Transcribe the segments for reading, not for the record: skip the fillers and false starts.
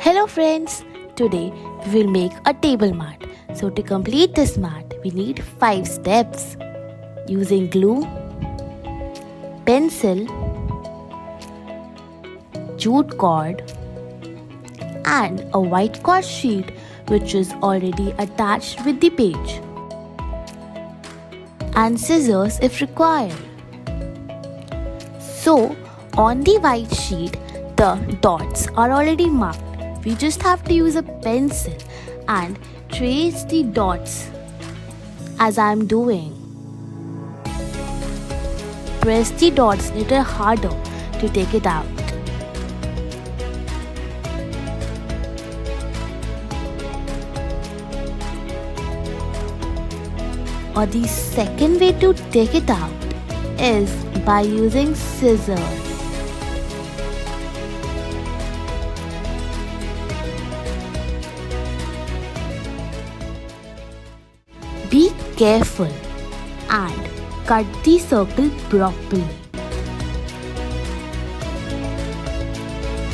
Hello friends, today we will make a table mat. So to complete this mat, we need 5 steps. Using glue, pencil, jute cord and a white cord sheet which is already attached with the page, and scissors if required. So on the white sheet, the dots are already marked. We just have to use a pencil and trace the dots as I am doing. Press the dots a little harder to take it out. Or the second way to take it out is by using scissors. Be careful and cut the circle properly.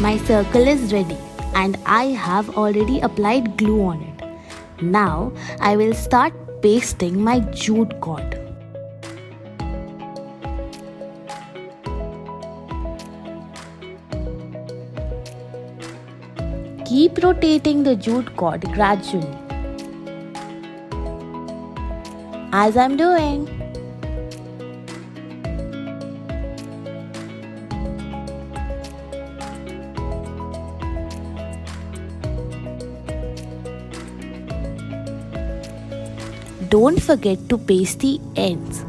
My circle is ready and I have already applied glue on it. Now I will start pasting my jute cord. Keep rotating the jute cord gradually, as I'm doing. Don't forget to paste the ends.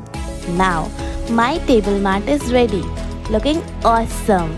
Now my table mat is ready, looking awesome.